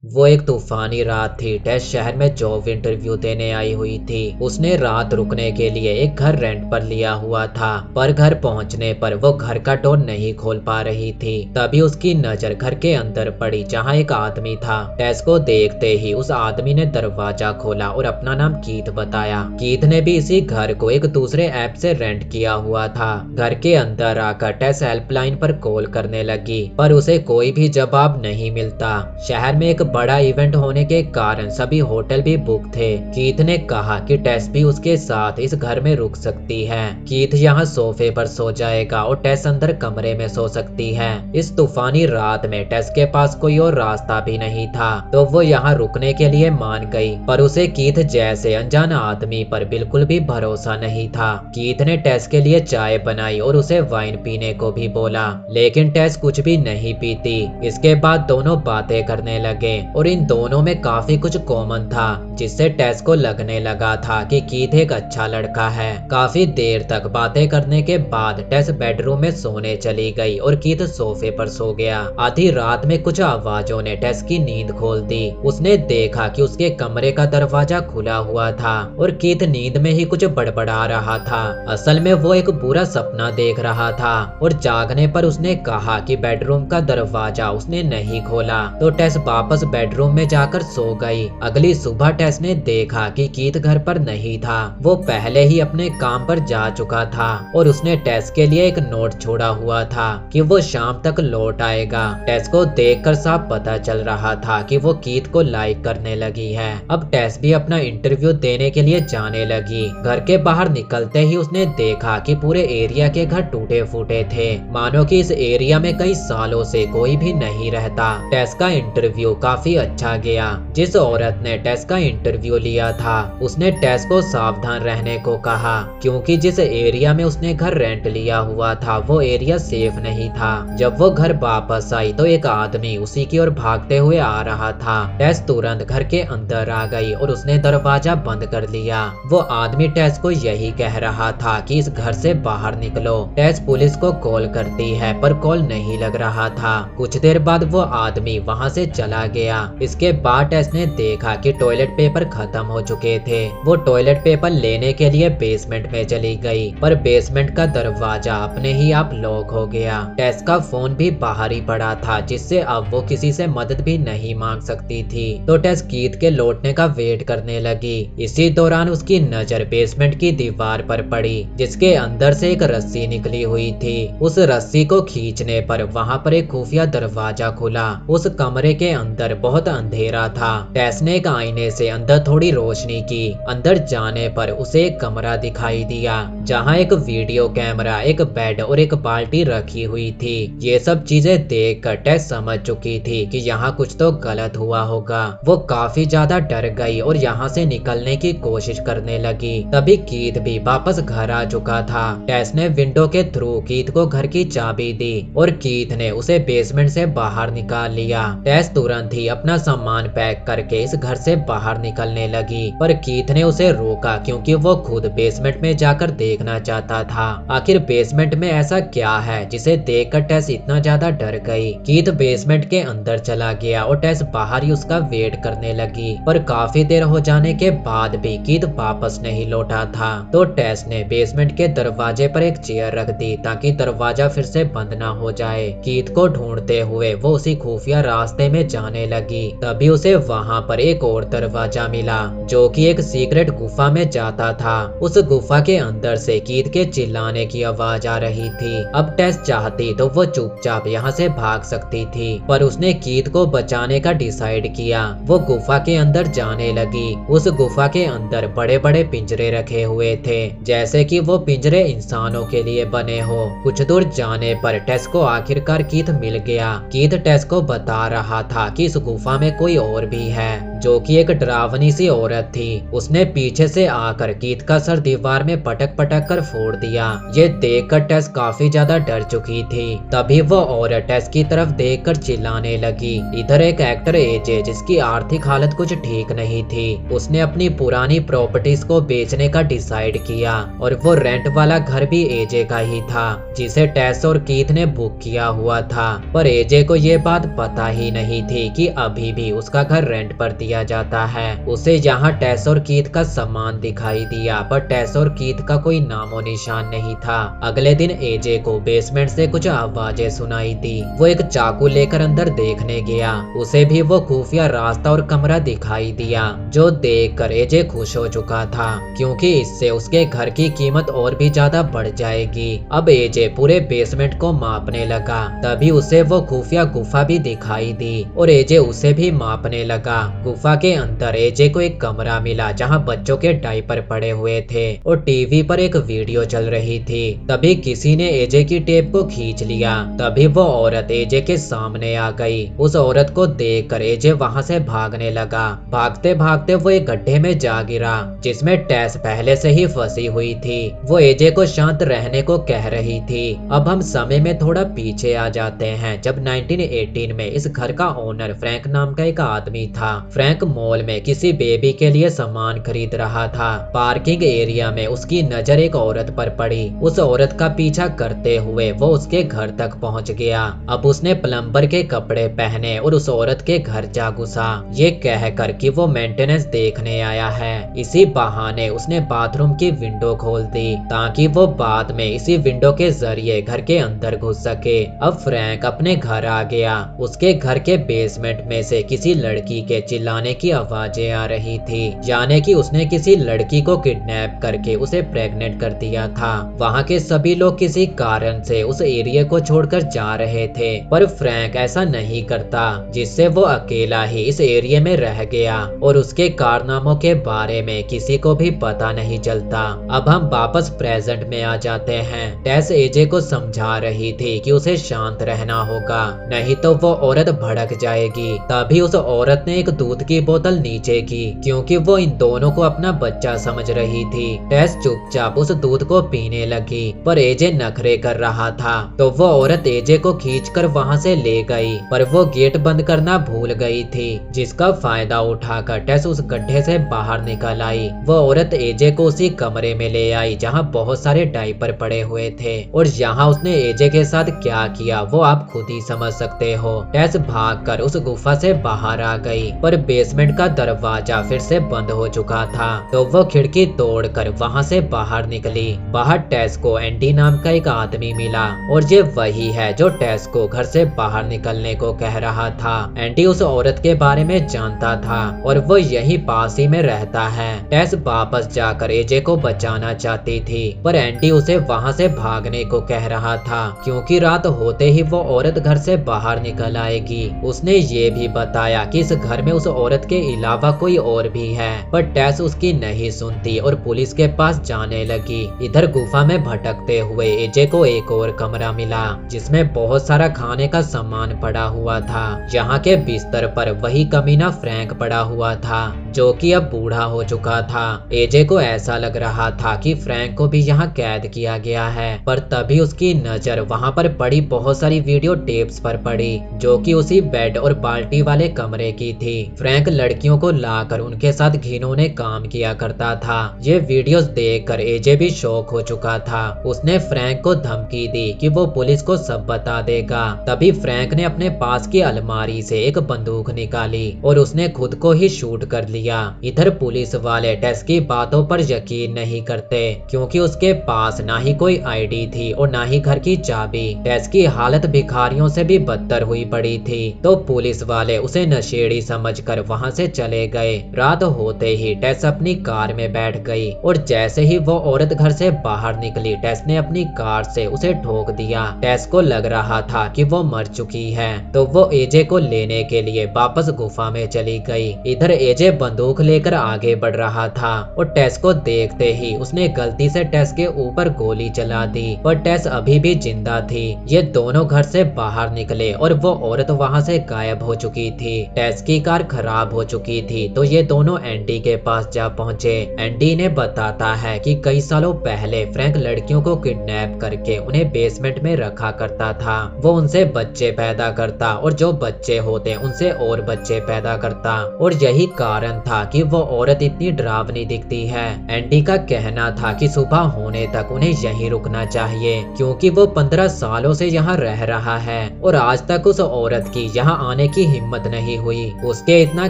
वो एक तूफानी रात थी। टेस शहर में जॉब इंटरव्यू देने आई हुई थी। उसने रात रुकने के लिए एक घर रेंट पर लिया हुआ था, पर घर पहुंचने पर वो घर का डोर नहीं खोल पा रही थी। तभी उसकी नजर घर के अंदर पड़ी, जहां एक आदमी था। टेस को देखते ही उस आदमी ने दरवाजा खोला और अपना नाम कीथ बताया। कीथ ने भी इसी घर को एक दूसरे ऐप से रेंट किया हुआ था। घर के अंदर आकर टेस हेल्पलाइन पर कॉल करने लगी, पर उसे कोई भी जवाब नहीं मिलता। शहर में एक बड़ा इवेंट होने के कारण सभी होटल भी बुक थे। कीथ ने कहा कि टेस भी उसके साथ इस घर में रुक सकती है। कीथ यहाँ सोफे पर सो जाएगा और टेस अंदर कमरे में सो सकती है। इस तूफानी रात में टेस के पास कोई और रास्ता भी नहीं था, तो वो यहाँ रुकने के लिए मान गई। पर उसे कीथ जैसे अनजान आदमी पर बिल्कुल भी भरोसा नहीं था। कीथ ने टेस के लिए चाय बनाई और उसे वाइन पीने को भी बोला, लेकिन टेस कुछ भी नहीं पीती। इसके बाद दोनों बातें करने लगे और इन दोनों में काफी कुछ कॉमन था, जिससे टेस को लगने लगा था कि कीथ एक अच्छा लड़का है। काफी देर तक बातें करने के बाद टेस बेडरूम में सोने चली गई और कीथ सोफे पर सो गया। आधी रात में कुछ आवाजों ने टेस की नींद खोल दी। उसने देखा कि उसके कमरे का दरवाजा खुला हुआ था और कीथ नींद में ही कुछ बड़बड़ा रहा था। असल में वो एक बुरा सपना देख रहा था और जागने पर उसने कहा कि बेडरूम का दरवाजा उसने नहीं खोला, तो टेस वापस बेडरूम में जाकर सो गई। अगली सुबह टेस ने देखा कि कीथ घर पर नहीं था। वो पहले ही अपने काम पर जा चुका था और उसने टेस के लिए एक नोट छोड़ा हुआ था कि वो शाम तक लौट आएगा। टेस को देखकर साफ पता चल रहा था कि वो कीथ को लाइक करने लगी है। अब टेस भी अपना इंटरव्यू देने के लिए जाने लगी। घर के बाहर निकलते ही उसने देखा कि पूरे एरिया के घर टूटे फूटे थे, मानो कि इस एरिया में कई सालों से कोई भी नहीं रहता। टेस का इंटरव्यू काफी अच्छा गया। जिस औरत ने टेस का इंटरव्यू लिया था उसने टेस को सावधान रहने को कहा, क्योंकि जिस एरिया में उसने घर रेंट लिया हुआ था वो एरिया सेफ नहीं था। जब वो घर वापस आई तो एक आदमी उसी की ओर भागते हुए आ रहा था। टेस तुरंत घर के अंदर आ गई और उसने दरवाजा बंद कर लिया। वो आदमी टेस को यही कह रहा था कि इस घर से बाहर निकलो। टेस पुलिस को कॉल करती है, पर कॉल नहीं लग रहा था। कुछ देर बाद वो आदमी वहाँ से चला गया। इसके बाद टेस ने देखा कि टॉयलेट पेपर खत्म हो चुके थे। वो टॉयलेट पेपर लेने के लिए बेसमेंट में चली गई, पर बेसमेंट का दरवाजा अपने ही आप लॉक हो गया। टेस का फोन भी बाहर ही पड़ा था, जिससे अब वो किसी से मदद भी नहीं मांग सकती थी। तो टेस कीथ के लौटने का वेट करने लगी। इसी दौरान उसकी नजर बेसमेंट की दीवार पर पड़ी, जिसके अंदर से एक रस्सी निकली हुई थी। उस रस्सी को खींचने पर वहाँ पर एक खुफिया दरवाजा खुला। उस कमरे के अंदर बहुत अंधेरा था। टेस ने एक आईने से अंदर थोड़ी रोशनी की। अंदर जाने पर उसे एक कमरा दिखाई दिया, जहाँ एक वीडियो कैमरा, एक बेड और एक बाल्टी रखी हुई थी। ये सब चीजें देखकर टेस समझ चुकी थी कि यहाँ कुछ तो गलत हुआ होगा। वो काफी ज्यादा डर गई और यहाँ से निकलने की कोशिश करने लगी। तभी कीथ भी वापस घर आ चुका था। टेस ने विंडो के थ्रू कीथ को घर की चाबी दी और कीथ ने उसे बेसमेंट से बाहर निकाल लिया। टेस तुरंत ही अपना सामान पैक करके इस घर से बाहर निकलने लगी, पर कीथ ने उसे रोका, क्योंकि वो खुद बेसमेंट में जाकर देखना चाहता था आखिर बेसमेंट में ऐसा क्या है जिसे देखकर टेस इतना ज्यादा डर गई। कीथ बेसमेंट के अंदर चला गया और टेस बाहर ही उसका वेट करने लगी, पर काफी देर हो जाने के बाद भी कीथ वापस नहीं लौटा था। तो टेस ने बेसमेंट के दरवाजे पर एक चेयर रख दी ताकि दरवाजा फिर से बंद ना हो जाए। कीथ को ढूंढते हुए वो उसी खुफिया रास्ते में जाने लगी। तभी उसे वहाँ पर एक और दरवाजा मिला, जो कि एक सीक्रेट गुफा में जाता था। उस गुफा के अंदर से कीथ के चिल्लाने की आवाज आ रही थी। अब टेस चाहती तो वो चुपचाप यहाँ से भाग सकती थी, पर उसने कीथ को बचाने का डिसाइड किया। वो गुफा के अंदर जाने लगी। उस गुफा के अंदर बड़े बड़े पिंजरे रखे हुए थे, जैसे कि वो पिंजरे इंसानों के लिए बने हो। कुछ दूर जाने पर टेस को आखिरकार कीथ मिल गया। कीथ टेस को बता रहा था कि इस गुफा में कोई और भी है, जो कि एक डरावनी सी औरत थी। उसने पीछे से आकर कीथ का सर दीवार में पटक पटक कर फोड़ दिया। ये देखकर टेस काफी ज्यादा डर चुकी थी। तभी वो औरत टेस की तरफ देखकर चिल्लाने लगी। इधर एक एक्टर एजे, जिसकी आर्थिक हालत कुछ ठीक नहीं थी, उसने अपनी पुरानी प्रॉपर्टीज को बेचने का डिसाइड किया और वो रेंट वाला घर भी एजे का ही था, जिसे टेस और कीथ ने बुक किया हुआ था। पर एजे को ये बात पता ही नहीं थी कि अभी भी उसका घर रेंट पर दिया जाता है। उसे यहाँ टेस और कीथ का सामान दिखाई दिया, पर टेस और कीथ का कोई नामो निशान नहीं था। अगले दिन एजे को बेसमेंट से कुछ आवाजें सुनाई दी। वो एक चाकू लेकर अंदर देखने गया। उसे भी वो खुफिया रास्ता और कमरा दिखाई दिया, जो देखकर एजे खुश हो चुका था, क्योंकि इससे उसके घर की कीमत और भी ज्यादा बढ़ जाएगी। अब एजे पूरे बेसमेंट को मापने लगा। तभी उसे वो खुफिया गुफा भी दिखाई दी और एजे उसे भी मापने लगा। गुफा के अंदर एजे को एक कमरा मिला जहाँ बच्चों के डायपर पड़े हुए थे और टीवी पर एक वीडियो चल रही थी। तभी किसी ने एजे की टेप को खींच लिया। तभी वो औरत एजे के सामने आ गई। उस औरत को देखकर एजे वहां से भागने लगा। भागते भागते वो एक गड्ढे में जा गिरा, जिसमें टेस पहले से ही फंसी हुई थी। वो एजे को शांत रहने को कह रही थी। अब हम समय में थोड़ा पीछे आ जाते हैं, जब 1918 में इस घर का ओनर फ्रैंक नाम का एक आदमी था। फ्रैंक मॉल में किसी बेबी के लिए सामान खरीद रहा था। पार्किंग एरिया में उसकी नजर एक औरत पर पड़ी। उस औरत का पीछा करते हुए वो उसके घर तक पहुंच गया। अब उसने प्लम्बर के कपड़े पहने और उस औरत के घर जा घुसा, ये कहकर कि वो मेंटेनेंस देखने आया है। इसी बहाने उसने बाथरूम की विंडो खोल दी, ताकि वो बाद में इसी विंडो के जरिए घर के अंदर घुस सके। अब फ्रैंक अपने घर आ गया। उसके घर के बेसमेंट में से किसी लड़की के चिल्लाने की आवाजें आ रही थी, यानी कि उसने किसी लड़की को किडनैप करके उसे प्रेग्नेंट कर दिया था। वहाँ के सभी लोग किसी कारण से उस एरिया को छोड़कर जा रहे थे, पर फ्रैंक ऐसा नहीं करता, जिससे वो अकेला ही इस एरिया में रह गया और उसके कारनामों के बारे में किसी को भी पता नहीं चलता। अब हम वापस प्रेजेंट में आ जाते हैं। टेस एजे को समझा रही थी कि उसे शांत रहना होगा, नहीं तो वो औरत भड़क जाएगी। तभी उस औरत ने एक दूध की बोतल नीचे की, क्योंकि वो इन दोनों को अपना बच्चा समझ रही थी। टेस चुपचाप उस दूध को पीने लगी, पर एजे नखरे कर रहा था, तो वो औरत एजे को खींचकर वहां से ले गई, पर वो गेट बंद करना भूल गई थी, जिसका फायदा उठाकर टेस उस गड्ढे से बाहर निकल आई। वो औरत एजे को उसी कमरे में ले आई जहां बहुत सारे डायपर पड़े हुए थे, और यहाँ उसने एजे के साथ क्या किया वो आप खुद ही समझ सकते हो। टेस भागकर उस गुफा से बाहर आ गई, पर बेसमेंट का दरवाजा फिर से बंद हो चुका था, तो वो खिड़की तोड़कर वहां से बाहर निकली। बाहर टेस को एंडी नाम का एक आदमी मिला, और ये वही है जो टेस को घर से बाहर निकलने को कह रहा था। एंडी उस औरत के बारे में जानता था और वो यहीं पास ही में रहता है। टेस वापस जाकर एजे को बचाना चाहती थी, पर एंडी उसे वहां से भागने को कह रहा था, क्योंकि रात होते ही वो औरत घर से बाहर निकल आएगी। उसने ये भी बताया कि इस घर में उस औरत के अलावा कोई और भी है, पर टेस उसकी नहीं सुनती और पुलिस के पास जाने लगी। इधर गुफा में भटकते हुए एजे को एक और कमरा मिला, जिसमें बहुत सारा खाने का सामान पड़ा हुआ था। यहाँ के बिस्तर पर वही कमीना फ्रैंक पड़ा हुआ था, जो कि अब बूढ़ा हो चुका था। एजे को ऐसा लग रहा था कि फ्रैंक को भी यहाँ कैद किया गया है, पर तभी उसकी नजर वहाँ पर पड़ी बहुत सारी वीडियो टेप्स पर पड़ी, जो कि उसी बेड और बाल्टी वाले कमरे की थी। फ्रैंक लड़कियों को लाकर उनके साथ घिनौने काम किया करता था। ये वीडियोस देखकर एजे भी शॉक हो चुका था। उसने फ्रैंक को धमकी दी कि वो पुलिस को सब बता देगा। तभी फ्रैंक ने अपने पास की अलमारी से एक बंदूक निकाली और उसने खुद को ही शूट कर लिया। इधर पुलिस वाले टेस की बातों पर यकीन नहीं करते, क्योंकि उसके पास ना ही कोई आईडी थी और ना ही घर की चाबी। टेस की हालत भिखारियों से भी बदतर हुई पड़ी थी, तो पुलिस वाले उसे नशेड़ी समझकर वहां से चले गए। रात होते ही टेस अपनी कार में बैठ गई, और जैसे ही वो औरत घर से बाहर निकली, टेस ने अपनी कार से उसे ठोक दिया। टेस को लग रहा था कि वो मर चुकी है, तो वो एजे को लेने के लिए वापस गुफा में चली गई। इधर एजे बंदूक लेकर आगे बढ़ रहा था, और टेस को देखते ही उसने गलती से टेस के ऊपर गोली चला दी, पर टेस अभी भी जिंदा थी। ये दोनों घर से बाहर निकले और वो औरत वहां से गायब हो चुकी थी। टेस की कार खराब हो चुकी थी, तो ये दोनों एंडी के पास जा पहुंचे। एंडी ने बताता है कि कई सालों पहले फ्रैंक लड़कियों को किडनैप करके उन्हें बेसमेंट में रखा करता था। वो उनसे बच्चे पैदा करता और जो बच्चे होते उनसे और बच्चे पैदा करता, और यही कारण था कि वो औरत इतनी डरावनी दिखती है। एंडी का कहना था कि सुबह होने तक उन्हें यहीं रुकना चाहिए, क्योंकि वो 15 सालों से यहाँ रह रहा है और आज तक उस औरत की यहाँ आने की हिम्मत नहीं हुई। उसके इतना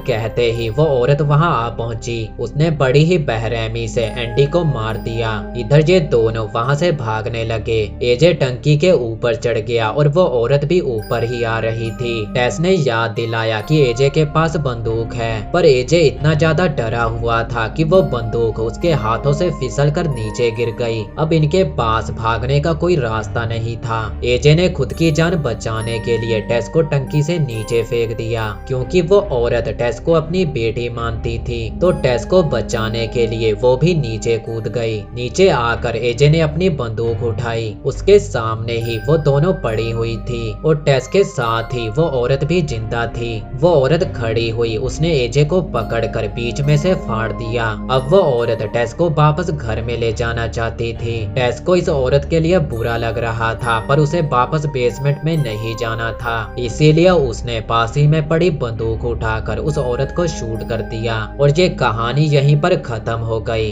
कहते ही वो औरत वहां आ पहुंची। उसने बड़ी ही बेरहमी से एंडी को मार दिया। इधर ये दोनों वहां से भागने लगे। एजे टंकी के ऊपर चढ़ गया और वो औरत भी ऊपर ही आ रही थी। टेस ने याद दिलाया कि एजे के पास बंदूक है, पर एजे इतना ज्यादा डरा हुआ था कि वो बंदूक उसके हाथों से फिसल कर नीचे गिर गई। अब इनके पास भागने का कोई रास्ता नहीं था। एजे ने खुद की जान बचाने के लिए टेस को टंकी से नीचे फेंक दिया। क्योंकि वो औरत टेस को अपनी बेटी मानती थी, तो टेस को बचाने के लिए वो भी नीचे कूद गई। नीचे आकर एजे ने अपनी बंदूक उठाई। उसके सामने ही वो दोनों पड़ी हुई थी और टेस के साथ ही वो औरत भी जिंदा थी। वो औरत खड़ी हुई, उसने एजे को पकड़कर बीच में से फाड़ दिया। अब वो औरत टेस को वापस घर में ले जाना चाहती थी। टेस को इस औरत के लिए बुरा लग रहा था, पर उसे वापस बेसमेंट में नहीं जाना था। इसीलिए उसने पास ही में पड़ी बंदूक उठाकर उस औरत को शूट कर दिया और ये कहानी यहीं पर खत्म हो गई।